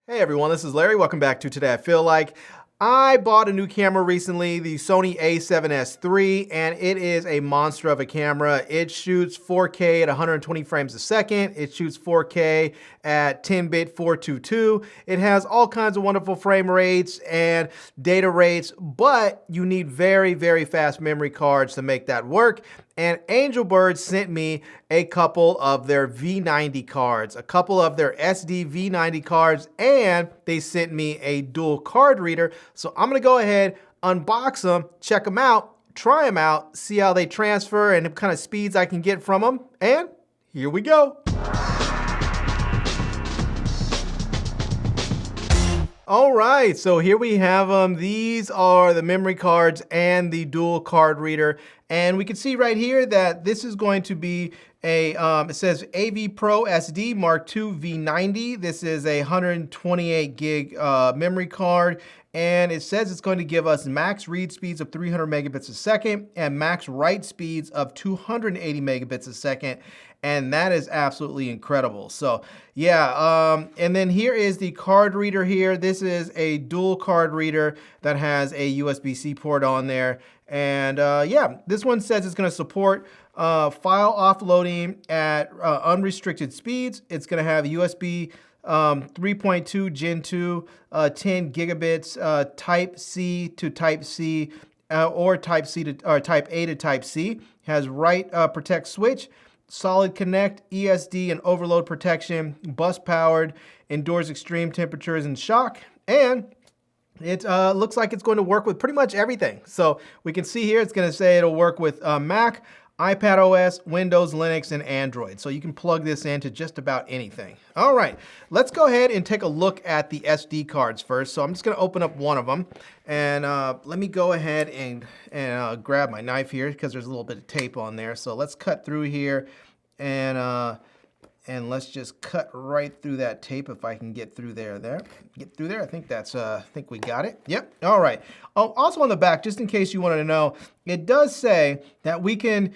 Hey everyone, this is Larry. Welcome back to Today I Feel Like. I bought a new camera recently, the Sony a7S III, and it is a monster of a camera. It shoots 4K at 120 frames a second. It shoots 4K at 10-bit 422. It has all kinds of wonderful frame rates and data rates, but you need very, very fast memory cards to make that work. And AngelBird sent me a couple of their V90 cards, a couple of their SD V90 cards, and they sent me a dual card reader. So I'm gonna go ahead, unbox them, check them out, try them out, see how they transfer and what kind of speeds I can get from them. And here we go. All right, so here we have them. These are the memory cards and the dual card reader. And we can see right here that this is going to be a, it says AVPRO SD Mark II V90. This is a 128 gig memory card. And it says it's going to give us max read speeds of 300 megabits a second and max write speeds of 280 megabits a second. And that is absolutely incredible. So yeah, and then here is the card reader here. This is a dual card reader that has a USB-C port on there. And yeah, this one says it's gonna support file offloading at unrestricted speeds. It's gonna have USB 3.2 Gen 2, 10 gigabits, Type C to Type C, or Type C to or Type A to Type C. Has write protect switch, solid connect, ESD and overload protection, bus powered, endures extreme temperatures and shock, and it looks like it's going to work with pretty much everything. So we can see here it's going to say it'll work with Mac, iPad OS, Windows, Linux, and Android. So you can plug this into just about anything. All right, let's go ahead and take a look at the SD cards first. So I'm just gonna open up one of them. And let me go ahead and grab my knife here because there's a little bit of tape on there. So let's cut through here and let's just cut right through that tape if I can get through there. Get through there. I think that's, I think we got it. Yep. All right. Oh, also on the back, just in case you wanted to know, it does say that we can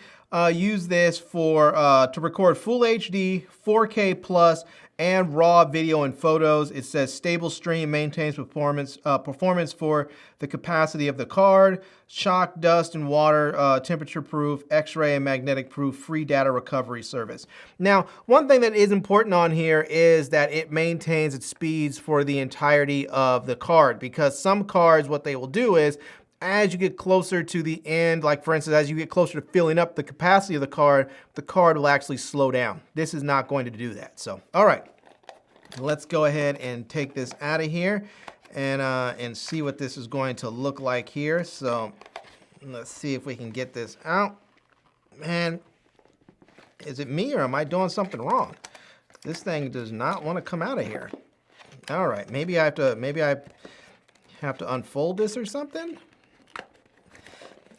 use this for to record full HD, 4K plus, and raw video and photos. It says stable stream, maintains performance for the capacity of the card, shock, dust, and water, temperature proof, X-ray and magnetic proof, free data recovery service. Now, one thing that is important on here is that it maintains its speeds for the entirety of the card, because some cards, what they will do is, as you get closer to the end, like for instance, as you get closer to filling up the capacity of the card will actually slow down. This is not going to do that. So, all right, let's go ahead and take this out of here and see what this is going to look like here. So let's see if we can get this out. Man, is it me or am I doing something wrong? This thing does not want to come out of here. All right, maybe I have to unfold this or something.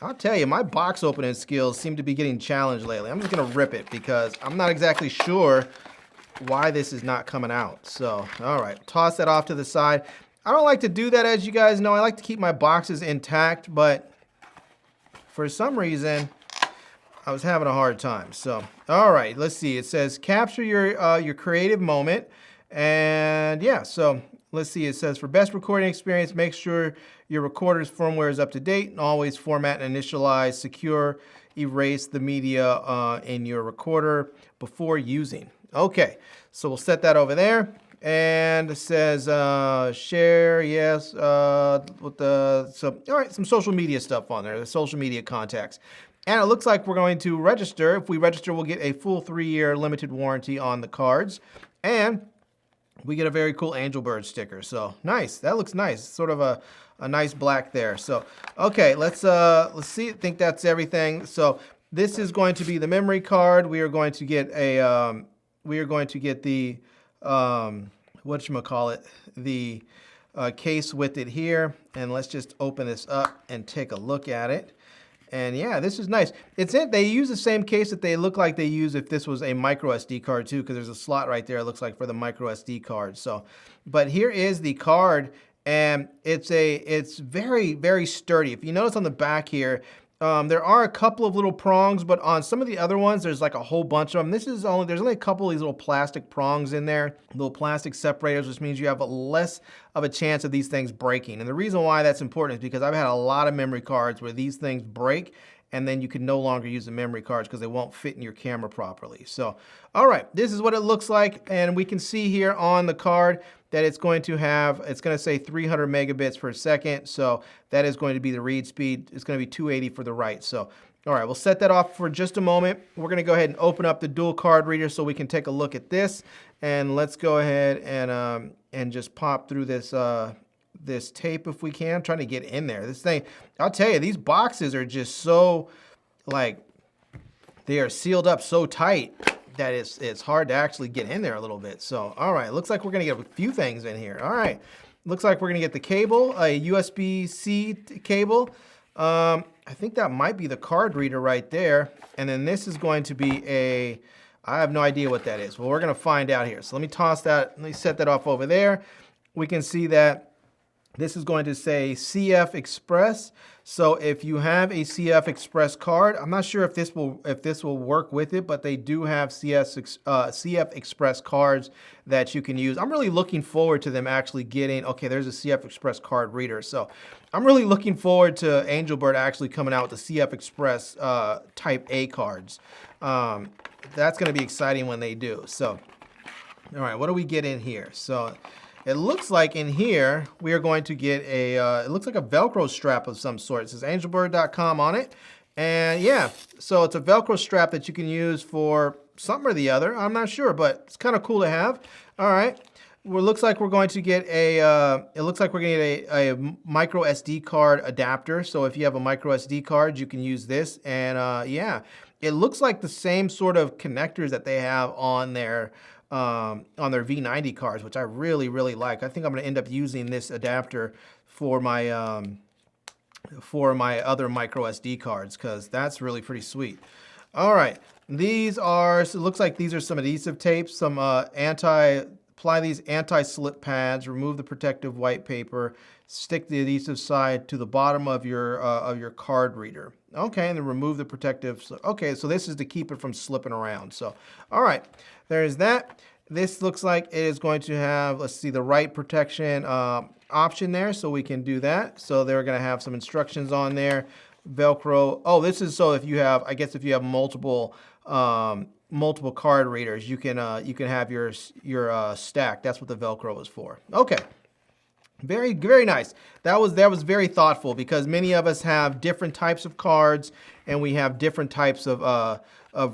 I'll tell you, my box opening skills seem to be getting challenged lately. I'm just gonna rip it because I'm not exactly sure why this is not coming out. So, all right, toss that off to the side. I don't like to do that, as you guys know. I like to keep my boxes intact, but for some reason, I was having a hard time. So, all right, let's see. It says capture your creative moment, and yeah, so let's see, it says for best recording experience, make sure your recorder's firmware is up to date and always format and initialize, secure, erase the media in your recorder before using. Okay, so we'll set that over there. And it says share, yes, with the, so, all right, some social media stuff on there, the social media contacts. And it looks like we're going to register. If we register, we'll get a full 3-year limited warranty on the cards. And we get a very cool AngelBird sticker. So nice, that looks nice. Sort of a nice black there. So okay, let's see. I think that's everything. So this is going to be the memory card. We are going to get a the whatchamacallit, the case with it here. And let's just open this up and take a look at it. And yeah, this is nice. They use the same case that they look like they use if this was a micro SD card too, because there's a slot right there, it looks like, for the micro SD card. So, but here is the card, and it's very, very sturdy. If you notice on the back here, There are a couple of little prongs, but on some of the other ones, there's like a whole bunch of them. There's only a couple of these little plastic prongs in there, little plastic separators, which means you have less of a chance of these things breaking. And the reason why that's important is because I've had a lot of memory cards where these things break, and then you can no longer use the memory cards because they won't fit in your camera properly. So, all right, this is what it looks like, and we can see here on the card that it's going to say 300 megabits per second, so that is going to be the read speed. It's going to be 280 for the write. So, all right, we'll set that off for just a moment. We're going to go ahead and open up the dual card reader so we can take a look at this, and let's go ahead and just pop through this this tape if we can. I'm trying to get in there. This thing, I'll tell you, these boxes are just so, like, they are sealed up so tight that it's hard to actually get in there a little bit. So, all right, looks like we're gonna get a few things in here. All right, looks like we're gonna get the cable, a USB-C cable. I think that might be the card reader right there. And then this is going to be I have no idea what that is. Well, we're gonna find out here. So let me toss that, let me set that off over there. We can see that this is going to say CF Express. So if you have a CF Express card, I'm not sure if this will work with it, but they do have CF Express cards that you can use. I'm really looking forward to them actually getting, okay, there's a CF Express card reader. So I'm really looking forward to AngelBird actually coming out with the CF Express Type A cards. That's gonna be exciting when they do. So, all right, what do we get in here? So, it looks like in here, we are going to get it looks like a Velcro strap of some sort. It says angelbird.com on it. And yeah, so it's a Velcro strap that you can use for something or the other. I'm not sure, but it's kind of cool to have. All right. Well, it looks like we're going to get a micro SD card adapter. So if you have a micro SD card, you can use this. And yeah, it looks like the same sort of connectors that they have on their V90 cards, which I really, really like. I think I'm going to end up using this adapter for my other micro SD cards because that's really pretty sweet. All right, these are, so it looks like these are some adhesive tapes, some apply these anti-slip pads, remove the protective white paper, stick the adhesive side to the bottom of your card reader. Okay, and then remove the protective slip. Okay, so this is to keep it from slipping around. So, all right, there's that. This looks like it is going to have, let's see, the write protection option there, so we can do that. So they're going to have some instructions on there. Velcro. Oh, this is so if you have, I guess if you have multiple card readers, you can have your stack. That's what the Velcro is for. Okay. Very, very nice. That was very thoughtful because many of us have different types of cards and we have different types of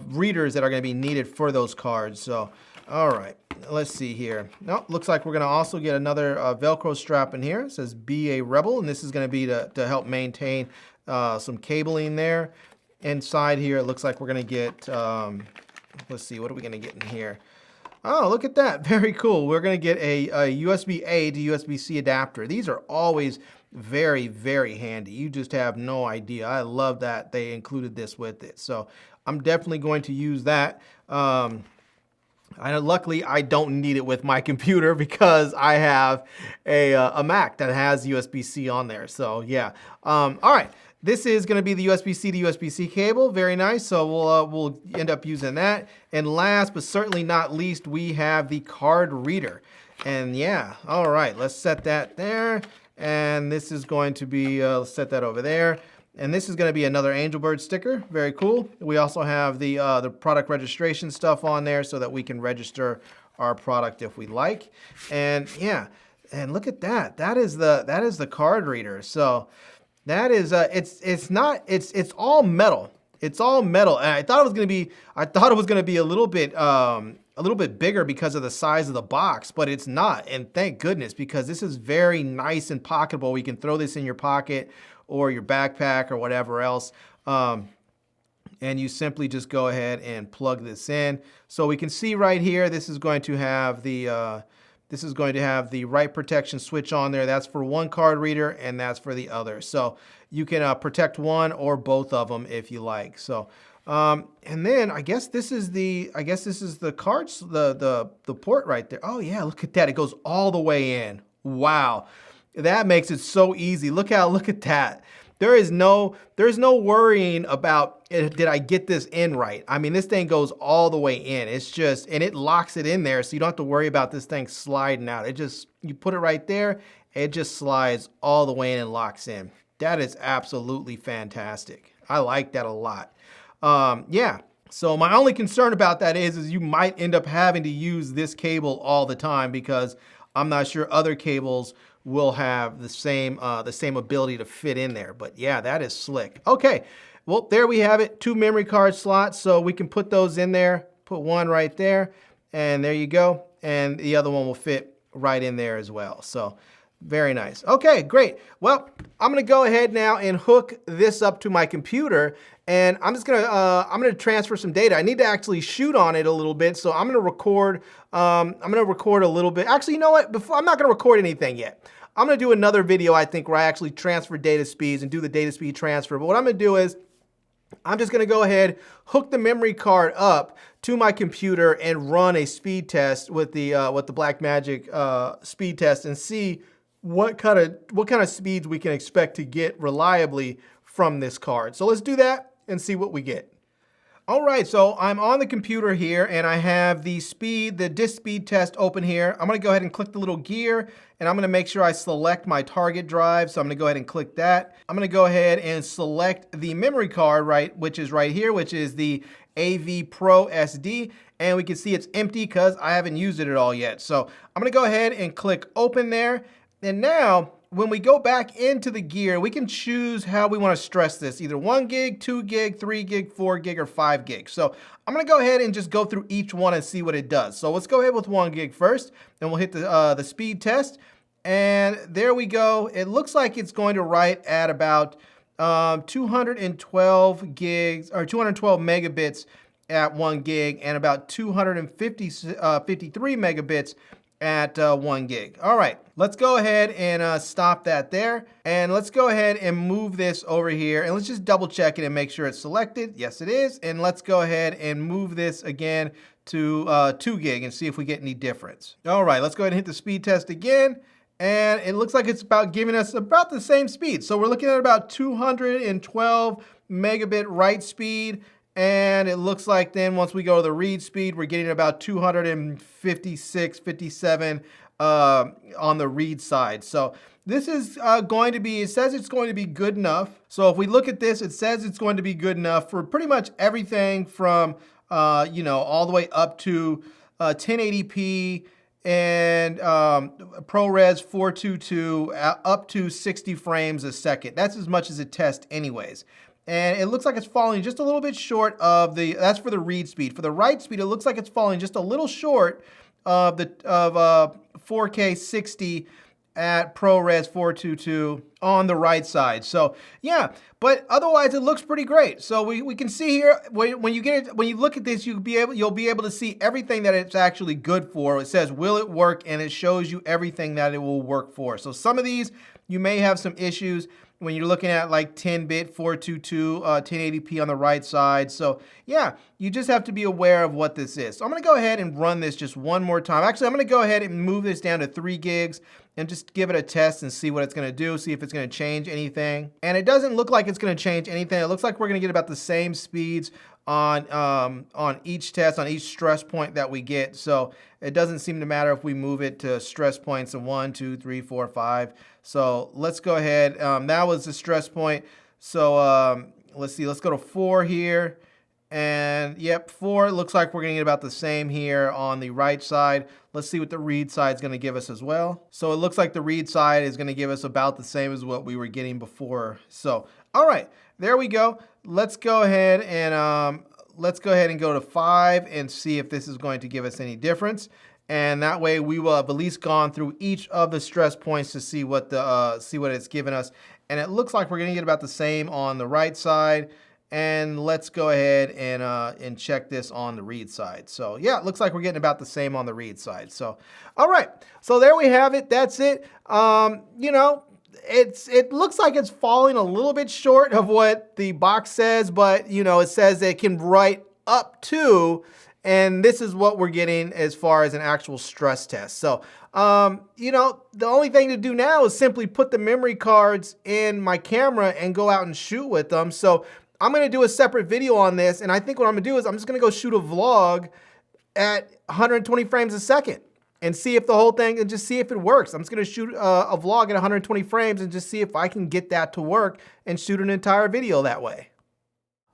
readers that are going to be needed for those cards. So, all right, let's see here. No, looks like we're going to also get another Velcro strap in here. It says "Be a Rebel," and this is going to be to help maintain some cabling there. Inside here, it looks like we're going to get. Let's see, what are we going to get in here? Oh, look at that. Very cool. We're going to get a USB-A to USB-C adapter. These are always very, very handy. You just have no idea. I love that they included this with it. So I'm definitely going to use that. Luckily, I don't need it with my computer because I have a Mac that has USB-C on there. So yeah. All right. This is going to be the USB-C to USB-C cable. Very nice. So we'll end up using that. And last but certainly not least, we have the card reader. And yeah, all right, let's set that there. And this is going to be, let's set that over there. And this is going to be another AngelBird sticker. Very cool. We also have the product registration stuff on there so that we can register our product if we like. And yeah, and look at that. That is the card reader. So that is it's all metal. It's all metal. And I thought it was going to be a little bit bigger because of the size of the box, but it's not. And thank goodness, because this is very nice and pocketable. You can throw this in your pocket or your backpack or whatever else. And you simply just go ahead and plug this in. So we can see right here, this is going to have the write protection switch on there. That's for one card reader and that's for the other. So you can protect one or both of them if you like. So, and then I guess this is the cards, the port right there. Oh yeah, look at that. It goes all the way in. Wow. That makes it so easy. Look at that. there's no worrying about did I get this in right. I mean, this thing goes all the way in. It's just, and it locks it in there, so you don't have to worry about this thing sliding out. It just, you put it right there, it just slides all the way in and locks in. That is absolutely fantastic. I like that a lot. Yeah. So my only concern about that is you might end up having to use this cable all the time, because I'm not sure other cables will have the same ability to fit in there. But yeah, that is slick. Okay, well, there we have it. 2 memory card slots, so we can put those in there. Put one right there, and there you go. And the other one will fit right in there as well. So very nice. Okay, great. Well, I'm gonna go ahead now and hook this up to my computer, and I'm gonna transfer some data. I need to actually shoot on it a little bit, so I'm gonna record. I'm gonna record a little bit. Actually, you know what? I'm not gonna record anything yet. I'm gonna do another video, I think, where I actually transfer data speeds and do the data speed transfer. But what I'm gonna do is, I'm just gonna go ahead, hook the memory card up to my computer and run a speed test with the Blackmagic speed test, and see what kind of speeds we can expect to get reliably from this card. So let's do that and see what we get. All right, so I'm on the computer here, and I have the disk speed test open here. I'm gonna go ahead and click the little gear, and I'm gonna make sure I select my target drive. So I'm gonna go ahead and click that. I'm gonna go ahead and select the memory card, which is right here, which is the AVPRO SD, and we can see it's empty because I haven't used it at all yet. So I'm gonna go ahead and click open there. And now, when we go back into the gear, we can choose how we want to stress this, either 1 gig, 2 gig, 3 gig, 4 gig, or 5 gig. So I'm going to go ahead and just go through each one and see what it does. So let's go ahead with 1 gig first, and we'll hit the speed test. And there we go. It looks like it's going to write at about 212 gigs, or 212 megabits at 1 gig, and about 253 megabits at 1 gig. All right, let's go ahead and stop that there. And let's go ahead and move this over here, and let's just double check it and make sure it's selected. Yes, it is. And let's go ahead and move this again to 2 gig and see if we get any difference. All right, let's go ahead and hit the speed test again. And it looks like it's about giving us about the same speed. So we're looking at about 212 megabit write speed. And it looks like then once we go to the read speed, we're getting about 256, 57 on the read side. So this is going to be, it says it's going to be good enough. So if we look at this, it says it's going to be good enough for pretty much everything from, all the way up to 1080p and ProRes 422 up to 60 frames a second. That's as much as it tests anyways. And it looks like it's falling just a little bit short of that's for the read speed. For the write speed, it looks like it's falling just a little short of 4K 60 at ProRes 422 on the right side. So yeah, but otherwise it looks pretty great. So we can see here, when you look at this, you'll be able to see everything that it's actually good for. It says, will it work? And it shows you everything that it will work for. So some of these, you may have some issues when you're looking at like 10-bit 422, 1080p on the right side. So yeah, you just have to be aware of what this is. So I'm gonna go ahead and run this just one more time. Actually, I'm gonna go ahead and move this down to 3 gigs and just give it a test and see what it's gonna do, see if it's gonna change anything. And it doesn't look like it's gonna change anything. It looks like we're gonna get about the same speeds on each test, on each stress point that we get. So it doesn't seem to matter if we move it to stress points of 1, 2, 3, 4, 5. So let's go ahead. That was the stress point. So let's see, let's go to 4 here. And yep, 4, looks like we're gonna get about the same here on the right side. Let's see what the read side is gonna give us as well. So it looks like the read side is gonna give us about the same as what we were getting before. So, all right, there we go. Let's go ahead and go to 5 and see if this is going to give us any difference. And that way we will have at least gone through each of the stress points to see what it's given us. And it looks like we're gonna get about the same on the right side. And let's go ahead and check this on the read side. So yeah, it looks like we're getting about the same on the read side. So, all right, so there we have it. That's it. It looks like it's falling a little bit short of what the box says, but it says it can write up to, and this is what we're getting as far as an actual stress test. So, you know, the only thing to do now is simply put the memory cards in my camera and go out and shoot with them. So I'm gonna do a separate video on this, and I think what I'm gonna do is I'm just gonna go shoot a vlog at 120 frames a second and see if the whole thing, and just see if it works. I'm just gonna shoot a vlog at 120 frames and just see if I can get that to work and shoot an entire video that way.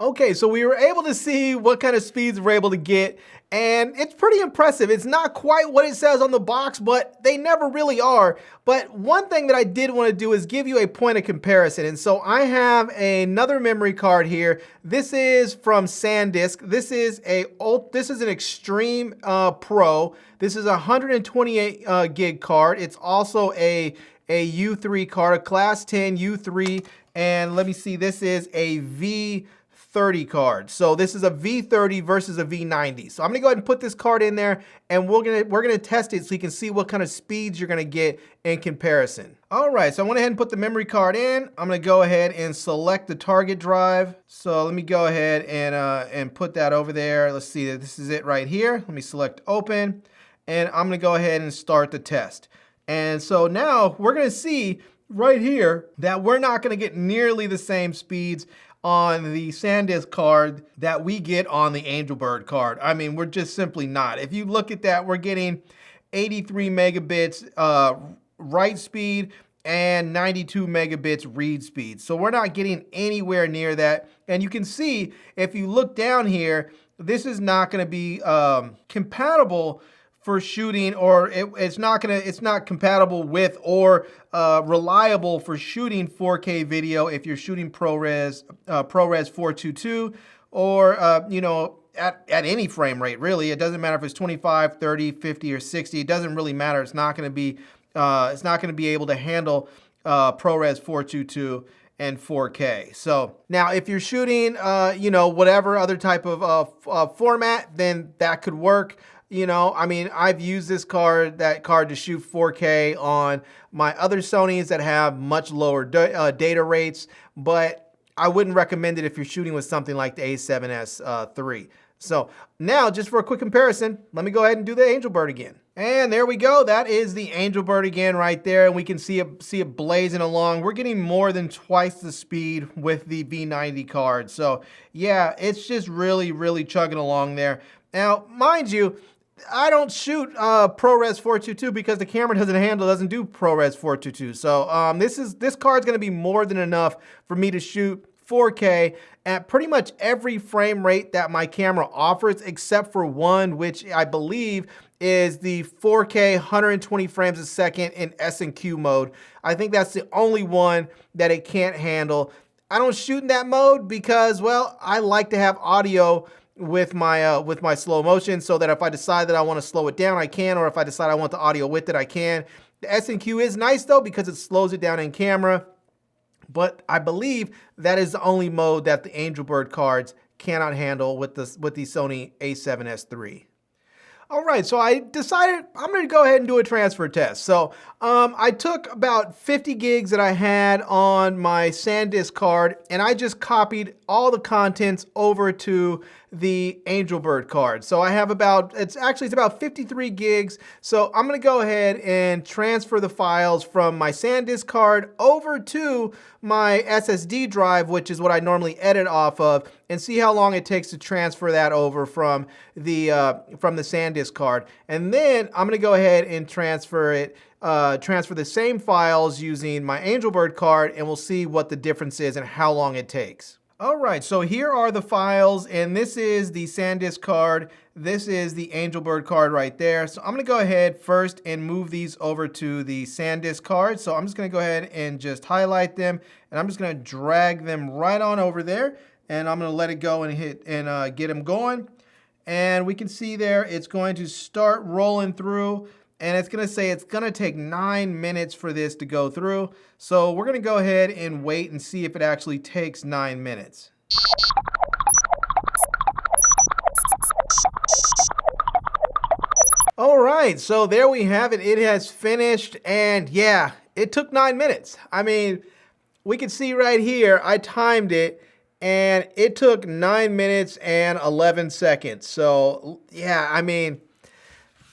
Okay, so we were able to see what kind of speeds we're able to get, and it's pretty impressive. It's not quite what it says on the box, but they never really are. But one thing that I did want to do is give you a point of comparison. And so I have another memory card here. This is from SanDisk. This is an Extreme Pro. This is a 128 gig card. It's also a U3 card, a Class 10 U3, and let me see, this is a V30 card. So this is a V30 versus a V90. So I'm gonna go ahead and put this card in there, and we're gonna test it so you can see what kind of speeds you're gonna get in comparison. All right, so I went ahead and put the memory card in. I'm gonna go ahead and select the target drive. So let me go ahead and put that over there. Let's see, this is it right here. Let me select open, and I'm gonna go ahead and start the test. And so now we're gonna see right here that we're not gonna get nearly the same speeds on the SanDisk card that we get on the AngelBird card. I mean, we're just simply not. If you look at that, we're getting 83 megabits write speed and 92 megabits read speed. So we're not getting anywhere near that. And you can see, if you look down here, this is not gonna be compatible for shooting, or it's not compatible with or reliable for shooting 4K video if you're shooting ProRes 422, or you know, at any frame rate really. It doesn't matter if it's 25, 30, 50, or 60. It doesn't really matter. It's not going to be able to handle ProRes 422 and 4K. So now if you're shooting you know, whatever other type of format, then that could work. You know, I mean, I've used that card to shoot 4K on my other Sonys that have much lower data rates, but I wouldn't recommend it if you're shooting with something like the A7S III. So now, just for a quick comparison, let me go ahead and do the AngelBird again. And there we go. That is the AngelBird again right there, and we can see it blazing along. We're getting more than twice the speed with the V90 card. So yeah, it's just really, really chugging along there. Now, mind you, I don't shoot ProRes 422 because the camera doesn't do ProRes 422. So this card's gonna be more than enough for me to shoot 4K at pretty much every frame rate that my camera offers, except for one, which I believe is the 4K 120 frames a second in S&Q mode. I think that's the only one that it can't handle. I don't shoot in that mode because, well, I like to have audio with my slow motion, so that if I decide that I want to slow it down, I can, or if I decide I want the audio with it, I can. The S&Q is nice though, because it slows it down in camera, but I believe that is the only mode that the AngelBird cards cannot handle with the Sony A7S III. All right, so I decided I'm gonna go ahead and do a transfer test. So I took about 50 gigs that I had on my SanDisk card, and I just copied all the contents over to the AngelBird card. So I have it's about 53 gigs. So I'm gonna go ahead and transfer the files from my SanDisk card over to my SSD drive, which is what I normally edit off of, and see how long it takes to transfer that over from the SanDisk card. And then I'm gonna go ahead and transfer the same files using my AngelBird card, and we'll see what the difference is and how long it takes. All right, so here are the files, and this is the SanDisk card. This is the AngelBird card right there. So I'm gonna go ahead first and move these over to the SanDisk card. So I'm just gonna go ahead and just highlight them, and I'm just gonna drag them right on over there, and I'm gonna let it go and get them going. And we can see there, it's going to start rolling through, and it's gonna say it's gonna take 9 minutes for this to go through. So we're gonna go ahead and wait and see if it actually takes 9 minutes. All right, so there we have it. It has finished, and yeah, it took 9 minutes. I mean, we can see right here, I timed it, and it took 9 minutes and 11 seconds. So yeah, I mean,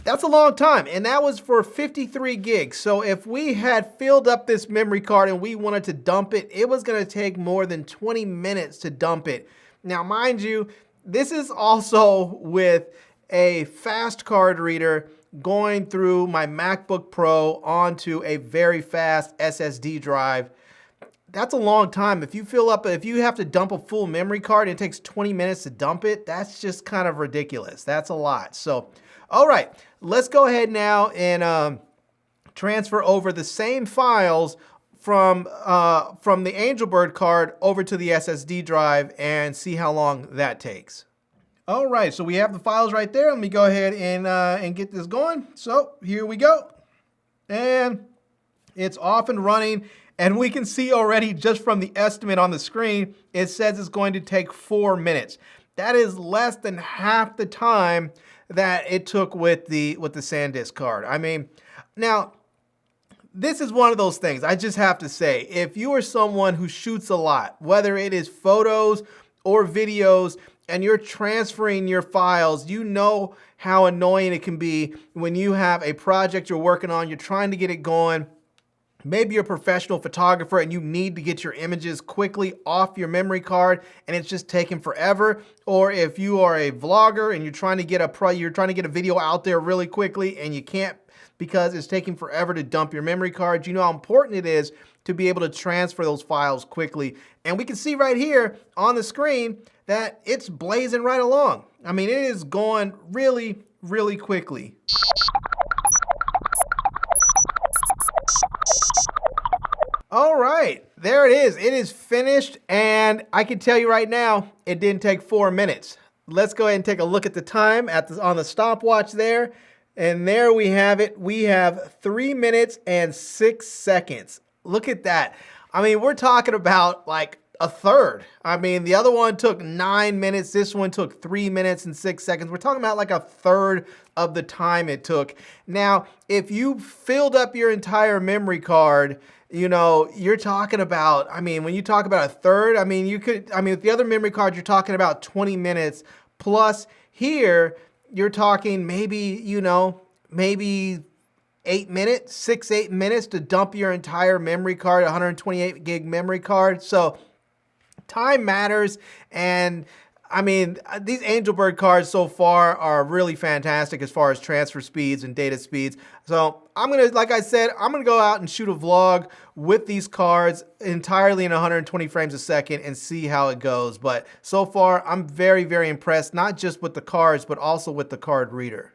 that's a long time, and that was for 53 gigs. So if we had filled up this memory card and we wanted to dump it, it was gonna take more than 20 minutes to dump it. Now, mind you, this is also with a fast card reader going through my MacBook Pro onto a very fast SSD drive. That's a long time. If you have to dump a full memory card and it takes 20 minutes to dump it, that's just kind of ridiculous. That's a lot. So, all right, let's go ahead now and transfer over the same files from the AngelBird card over to the SSD drive and see how long that takes. All right, so we have the files right there. Let me go ahead and get this going. So here we go. And it's off and running. And we can see already just from the estimate on the screen, it says it's going to take 4 minutes. That is less than half the time that it took with the SanDisk card. I mean, now, this is one of those things, I just have to say, if you are someone who shoots a lot, whether it is photos or videos, and you're transferring your files, you know how annoying it can be when you have a project you're working on, you're trying to get it going. Maybe you're a professional photographer and you need to get your images quickly off your memory card and it's just taking forever. Or if you are a vlogger and you're trying to get a video out there really quickly and you can't because it's taking forever to dump your memory cards, you know how important it is to be able to transfer those files quickly. And we can see right here on the screen that it's blazing right along. I mean, it is going really, really quickly. All right, there it is. It is finished, and I can tell you right now, it didn't take 4 minutes. Let's go ahead and take a look at the time on the stopwatch there, and there we have it. We have 3 minutes and 6 seconds. Look at that. I mean, we're talking about like a third. I mean, the other one took 9 minutes. This one took 3 minutes and 6 seconds. We're talking about like a third of the time it took. Now, if you filled up your entire memory card, you know, you're talking about, I mean, when you talk about a third, I mean, with the other memory card, you're talking about 20 minutes plus here, you're talking maybe, you know, maybe 8 minutes, 6-8 minutes to dump your entire memory card, 128 gig memory card. So time matters. And I mean, these AngelBird cards so far are really fantastic as far as transfer speeds and data speeds. So I'm gonna, like I said, I'm gonna go out and shoot a vlog with these cards entirely in 120 frames a second and see how it goes. But so far, I'm very, very impressed, not just with the cards, but also with the card reader.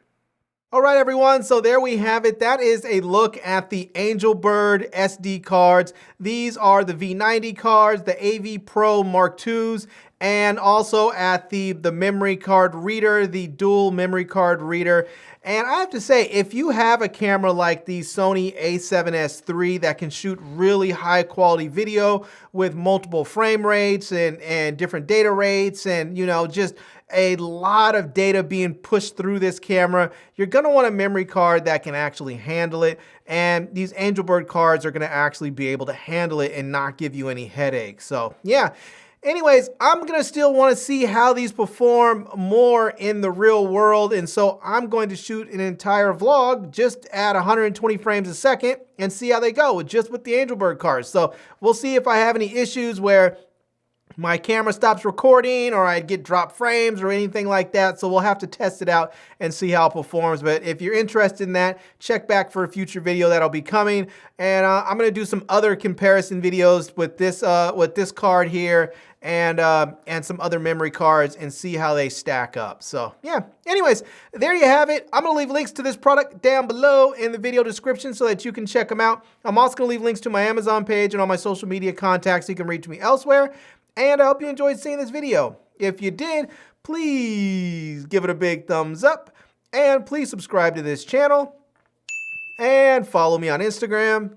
All right, everyone, so there we have it. That is a look at the AngelBird SD cards. These are the V90 cards, the AVPRO MK2s, and also at the memory card reader, the dual memory card reader. And I have to say, if you have a camera like the Sony a7S III that can shoot really high quality video with multiple frame rates and different data rates and, you know, just a lot of data being pushed through this camera, you're gonna want a memory card that can actually handle it. And these AngelBird cards are gonna actually be able to handle it and not give you any headaches. So yeah. Anyways, I'm gonna still wanna see how these perform more in the real world, and so I'm going to shoot an entire vlog just at 120 frames a second and see how they go just with the AngelBird cards. So we'll see if I have any issues where my camera stops recording or I get dropped frames or anything like that. So we'll have to test it out and see how it performs. But if you're interested in that, check back for a future video that'll be coming. And I'm gonna do some other comparison videos with this card here and some other memory cards and see how they stack up. So yeah, anyways, there you have it. I'm gonna leave links to this product down below in the video description so that you can check them out. I'm also gonna leave links to my Amazon page and all my social media contacts so you can reach me elsewhere. And I hope you enjoyed seeing this video. If you did, please give it a big thumbs up and please subscribe to this channel and follow me on Instagram.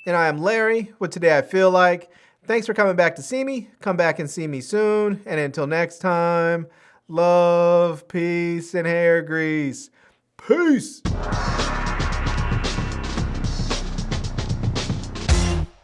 And I am Larry with Today I Feel Like. Thanks for coming back to see me. Come back and see me soon. And until next time, love, peace, and hair grease. Peace.